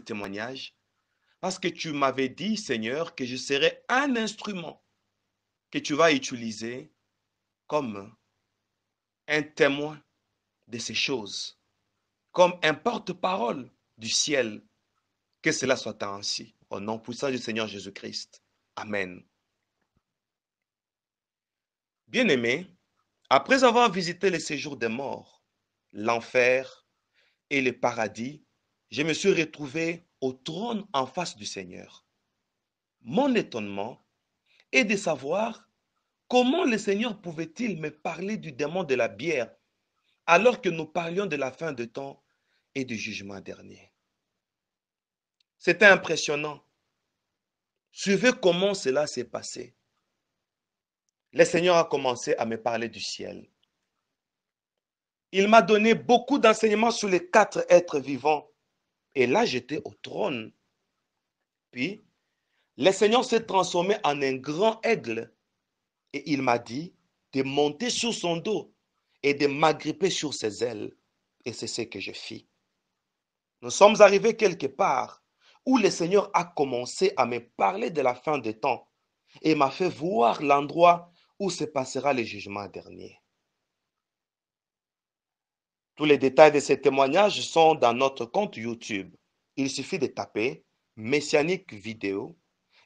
témoignage parce que tu m'avais dit, Seigneur, que je serais un instrument que tu vas utiliser comme un témoin de ces choses, comme un porte-parole du ciel. Que cela soit ainsi. Au nom puissant du Seigneur Jésus-Christ. Amen. Bien-aimés, après avoir visité le séjour des morts, l'enfer et le paradis, je me suis retrouvé au trône en face du Seigneur. Mon étonnement est de savoir comment le Seigneur pouvait-il me parler du démon de la bière alors que nous parlions de la fin de temps et du jugement dernier. C'était impressionnant. Suivez comment cela s'est passé. Le Seigneur a commencé à me parler du ciel. Il m'a donné beaucoup d'enseignements sur les 4 êtres vivants. Et là, j'étais au trône. Puis, le Seigneur s'est transformé en un grand aigle. Et il m'a dit de monter sur son dos et de m'agripper sur ses ailes. Et c'est ce que je fis. Nous sommes arrivés quelque part où le Seigneur a commencé à me parler de la fin des temps et m'a fait voir l'endroit où se passera le jugement dernier. Tous les détails de ces témoignages sont dans notre compte YouTube. Il suffit de taper Messianique Vidéo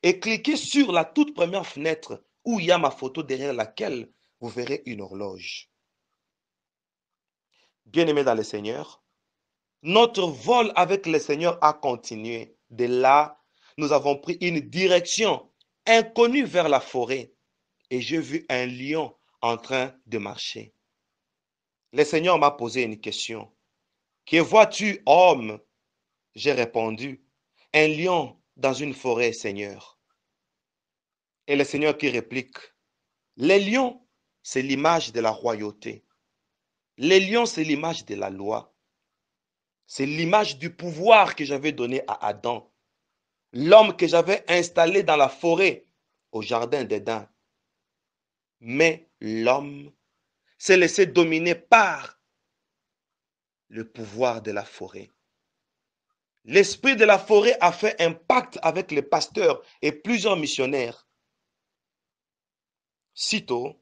et cliquer sur la toute première fenêtre où il y a ma photo derrière laquelle vous verrez une horloge. Bien-aimés dans le Seigneur, notre vol avec le Seigneur a continué. De là, nous avons pris une direction inconnue vers la forêt et j'ai vu un lion en train de marcher. Le Seigneur m'a posé une question. Que vois-tu, homme? J'ai répondu, un lion dans une forêt, Seigneur. Et le Seigneur qui réplique, les lions, c'est l'image de la royauté. Les lions, c'est l'image de la loi. C'est l'image du pouvoir que j'avais donné à Adam, l'homme que j'avais installé dans la forêt, au jardin d'Éden. Mais l'homme s'est laissé dominer par le pouvoir de la forêt. L'esprit de la forêt a fait un pacte avec les pasteurs et plusieurs missionnaires. Sitôt,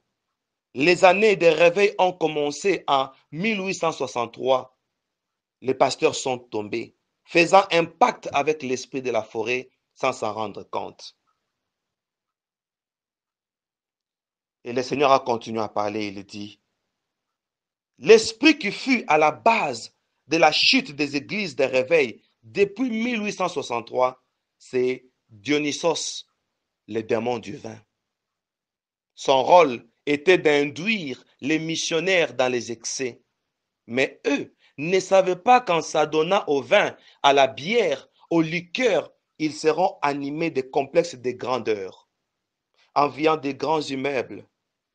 les années de réveil ont commencé en 1863. Les pasteurs sont tombés, faisant un pacte avec l'esprit de la forêt sans s'en rendre compte. Et le Seigneur a continué à parler, il dit, l'esprit qui fut à la base de la chute des églises de réveil depuis 1863, c'est Dionysos, le démon du vin. Son rôle était d'induire les missionnaires dans les excès. Mais eux ne savaient pas qu'en s'adonnant au vin, à la bière, aux liqueurs, ils seront animés de complexes de grandeur, enviant de grands immeubles,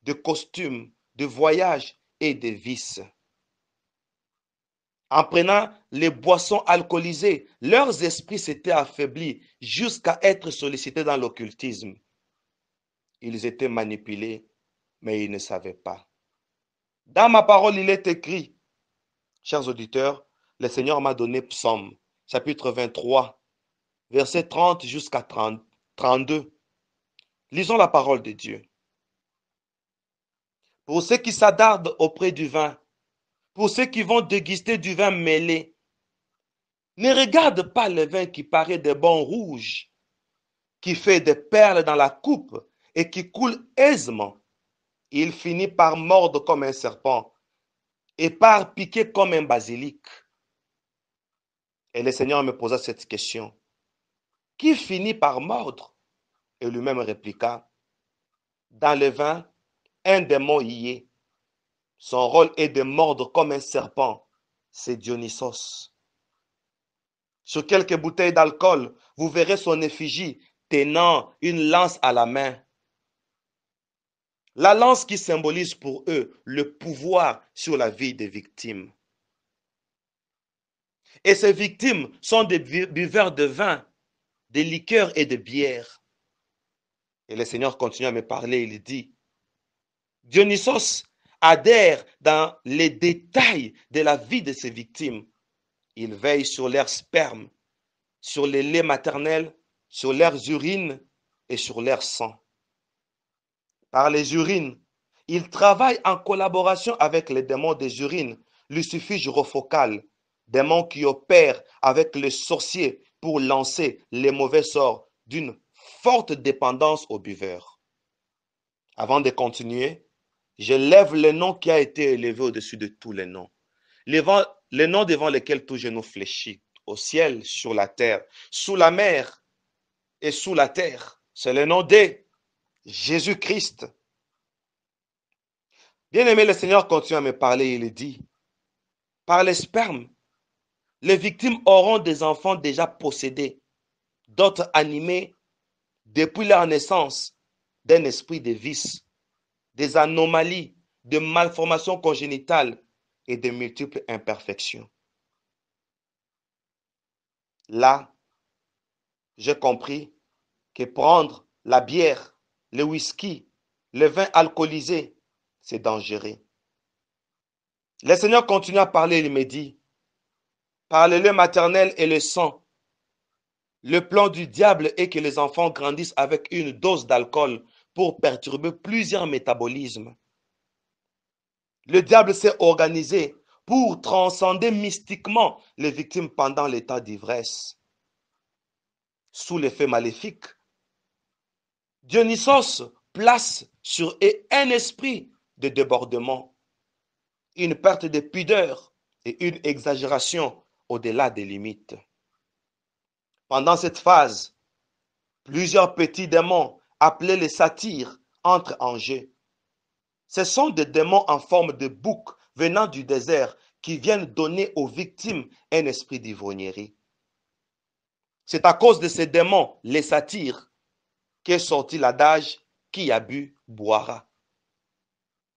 de costumes, de voyages et de vices. En prenant les boissons alcoolisées, leurs esprits s'étaient affaiblis jusqu'à être sollicités dans l'occultisme. Ils étaient manipulés, mais ils ne savaient pas. Dans ma parole, il est écrit, chers auditeurs, le Seigneur m'a donné Psaume, chapitre 23, verset 30 jusqu'à 32. Lisons la parole de Dieu. Pour ceux qui s'attardent auprès du vin, pour ceux qui vont déguster du vin mêlé, ne regarde pas le vin qui paraît de bon rouge, qui fait des perles dans la coupe et qui coule aisément. Il finit par mordre comme un serpent et par piquer comme un basilic. Et le Seigneur me posa cette question. Qui finit par mordre? Et lui-même répliqua, dans le vin, un démon y est. Son rôle est de mordre comme un serpent. C'est Dionysos. Sur quelques bouteilles d'alcool, vous verrez son effigie tenant une lance à la main. La lance qui symbolise pour eux le pouvoir sur la vie des victimes. Et ces victimes sont des buveurs de vin, de liqueurs et de bière. Et le Seigneur continue à me parler, il dit, Dionysos adhère dans les détails de la vie de ses victimes. Il veille sur leur sperme sur les laits maternels, sur leurs urines et sur leur sang. Par les urines, il travaille en collaboration avec les démons des urines, Lucifuge Rofocal, démons qui opèrent avec les sorciers pour lancer les mauvais sorts d'une forte dépendance au buveur. Avant de continuer, je lève le nom qui a été élevé au-dessus de tous les noms. Les noms devant lesquels tout genou fléchit, au ciel, sur la terre, sous la mer et sous la terre. C'est le nom de Jésus-Christ. Bien-aimé, le Seigneur continue à me parler, il dit, par les spermes, les victimes auront des enfants déjà possédés, d'autres animés depuis leur naissance d'un esprit de vice, des anomalies, de malformations congénitales et de multiples imperfections. Là, j'ai compris que prendre la bière, le whisky, le vin alcoolisé, c'est dangereux. Le Seigneur continue à parler, il me dit, par le lait maternel et le sang, le plan du diable est que les enfants grandissent avec une dose d'alcool pour perturber plusieurs métabolismes. Le diable s'est organisé pour transcender mystiquement les victimes pendant l'état d'ivresse. Sous l'effet maléfique, Dionysos place sur eux un esprit de débordement, une perte de pudeur et une exagération au-delà des limites. Pendant cette phase, plusieurs petits démons, appelés les satyres, entrent en jeu. Ce sont des démons en forme de bouc venant du désert qui viennent donner aux victimes un esprit d'ivrognerie. C'est à cause de ces démons, les satyres, qu'est sorti l'adage « qui a bu boira »,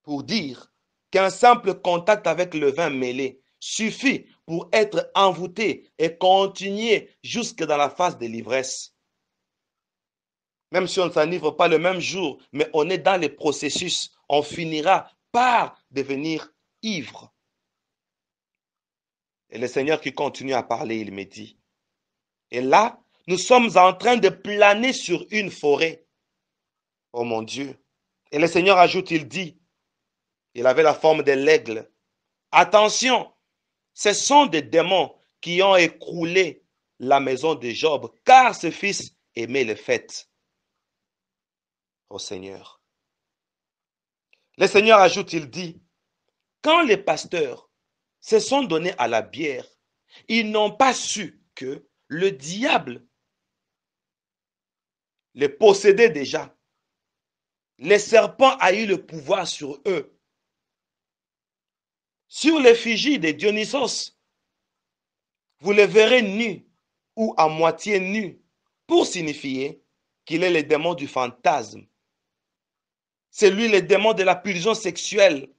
pour dire qu'un simple contact avec le vin mêlé suffit pour être envoûté et continuer jusque dans la phase de l'ivresse. Même si on ne s'enivre pas le même jour, mais on est dans le processus, on finira par devenir ivre. Et le Seigneur qui continue à parler, il me dit, et là, nous sommes en train de planer sur une forêt. Oh mon Dieu. Et le Seigneur ajoute, il dit, il avait la forme de l'aigle. Attention, ce sont des démons qui ont écroulé la maison de Job, car ce fils aimait les fêtes. Au Seigneur. Le Seigneur ajoute, il dit, quand les pasteurs se sont donnés à la bière, ils n'ont pas su que le diable les possédait déjà. Le serpent a eu le pouvoir sur eux. Sur l'effigie de Dionysos, vous les verrez nus ou à moitié nus pour signifier qu'il est le démon du fantasme. C'est lui le démon de la pulsion sexuelle.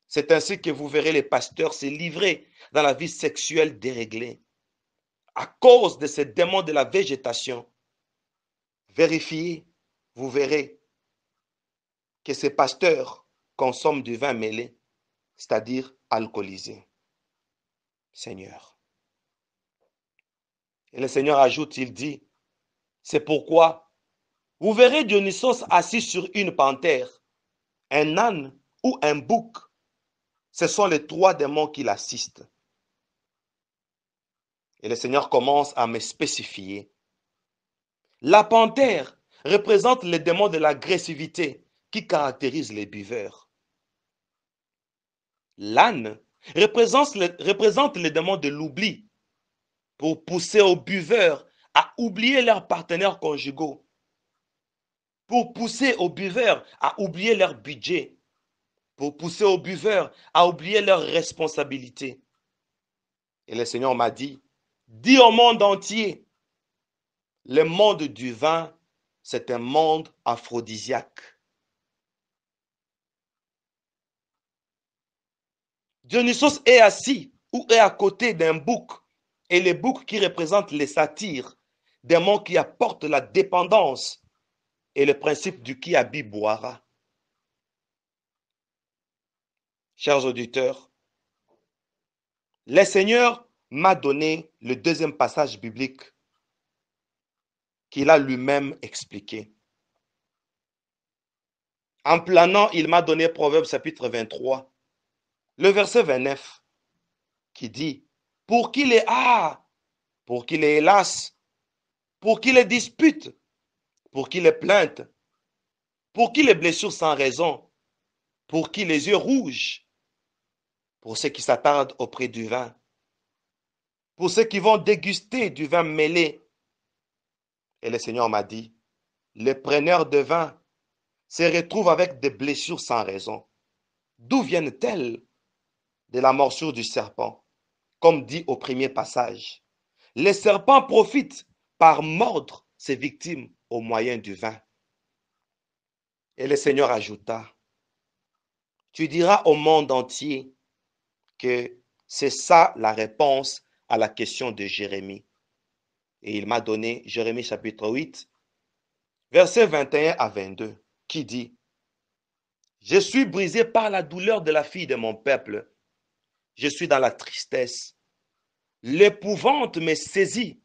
C'est ainsi que vous verrez les pasteurs se livrer dans la vie sexuelle déréglée. À cause de ces démons de la végétation, vérifiez, vous verrez que ces pasteurs consomment du vin mêlé, c'est-à-dire alcoolisé. Seigneur. Et le Seigneur ajoute, il dit, c'est pourquoi vous verrez Dionysos assis sur une panthère, un âne ou un bouc. Ce sont les trois démons qui l'assistent. Et le Seigneur commence à me spécifier. La panthère représente les démons de l'agressivité qui caractérisent les buveurs. L'âne représente les démons de l'oubli pour pousser aux buveurs à oublier leurs partenaires conjugaux, pour pousser aux buveurs à oublier leur budget, pour pousser aux buveurs à oublier leurs responsabilités. Et le Seigneur m'a dit, dis au monde entier, le monde du vin, c'est un monde aphrodisiaque. Dionysos est assis ou est à côté d'un bouc, et le bouc qui représente les satyres, démons qui apportent la dépendance et le principe du qui habille boira. Chers auditeurs, le Seigneur m'a donné le deuxième passage biblique qu'il a lui-même expliqué. En planant, il m'a donné Proverbe chapitre 23, le verset 29, qui dit, pour qui les pour qui les hélas, pour qui les disputes, pour qui les plaintes, pour qui les blessures sans raison, pour qui les yeux rouges, pour ceux qui s'attardent auprès du vin, pour ceux qui vont déguster du vin mêlé. Et le Seigneur m'a dit, les preneurs de vin se retrouvent avec des blessures sans raison. D'où viennent-elles? De la morsure du serpent, comme dit au premier passage. Les serpents profitent par mordre ses victimes au moyen du vin. Et le Seigneur ajouta, tu diras au monde entier que c'est ça la réponse à la question de Jérémie. Et il m'a donné Jérémie chapitre 8, versets 21 à 22, qui dit, je suis brisé par la douleur de la fille de mon peuple. Je suis dans la tristesse. L'épouvante me saisit.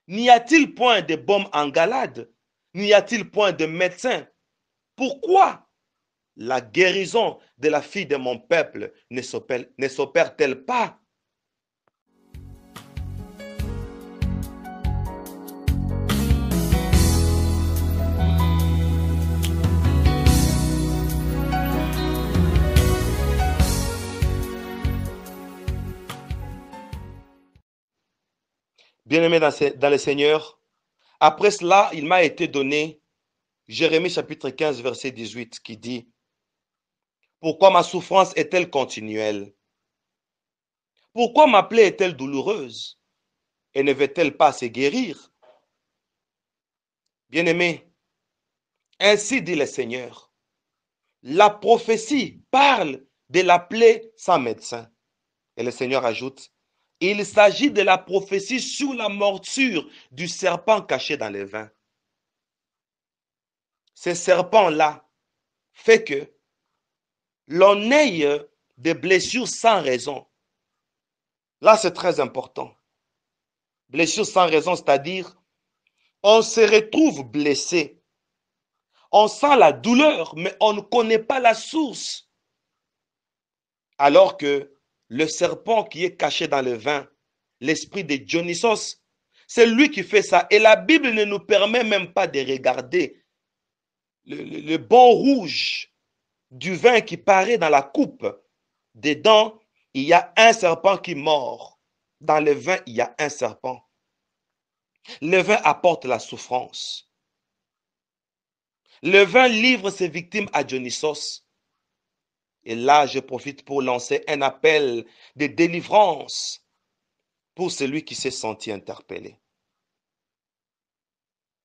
N'y a-t-il point de baume en Galade? N'y a-t-il point de médecin? Pourquoi la guérison de la fille de mon peuple ne s'opère-t-elle pas? Bien-aimé dans le Seigneur, après cela, il m'a été donné Jérémie chapitre 15, verset 18, qui dit, pourquoi ma souffrance est-elle continuelle? Pourquoi ma plaie est-elle douloureuse? Et ne veut-elle pas se guérir? Bien-aimé, ainsi dit le Seigneur, la prophétie parle de la plaie sans médecin. Et le Seigneur ajoute, il s'agit de la prophétie sur la morsure du serpent caché dans le vin. Ce serpent-là fait que l'on ait des blessures sans raison. Là, c'est très important. Blessures sans raison, c'est-à-dire, on se retrouve blessé. On sent la douleur, mais on ne connaît pas la source. Alors que le serpent qui est caché dans le vin, l'esprit de Dionysos, c'est lui qui fait ça. Et la Bible ne nous permet même pas de regarder le bon rouge du vin qui paraît dans la coupe. Dedans, il y a un serpent qui mord. Dans le vin, il y a un serpent. Le vin apporte la souffrance. Le vin livre ses victimes à Dionysos. Et là, je profite pour lancer un appel de délivrance pour celui qui s'est senti interpellé.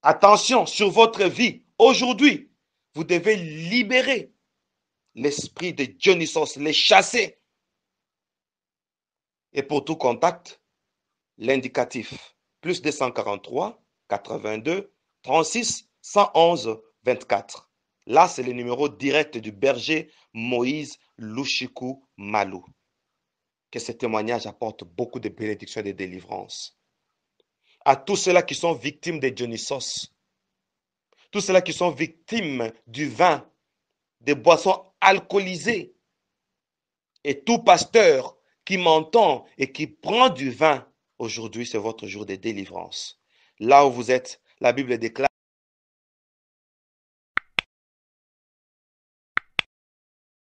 Attention sur votre vie. Aujourd'hui, vous devez libérer l'esprit de Dionysos, les chasser. Et pour tout contact, l'indicatif plus 243 82 36 111 24. Là, c'est le numéro direct du berger Moïse Lushiku Malou. Que ce témoignage apporte beaucoup de bénédictions et de délivrance. À tous ceux-là qui sont victimes de Dionysos, tous ceux-là qui sont victimes du vin, des boissons alcoolisées, et tout pasteur qui m'entend et qui prend du vin, aujourd'hui c'est votre jour de délivrance. Là où vous êtes, la Bible déclare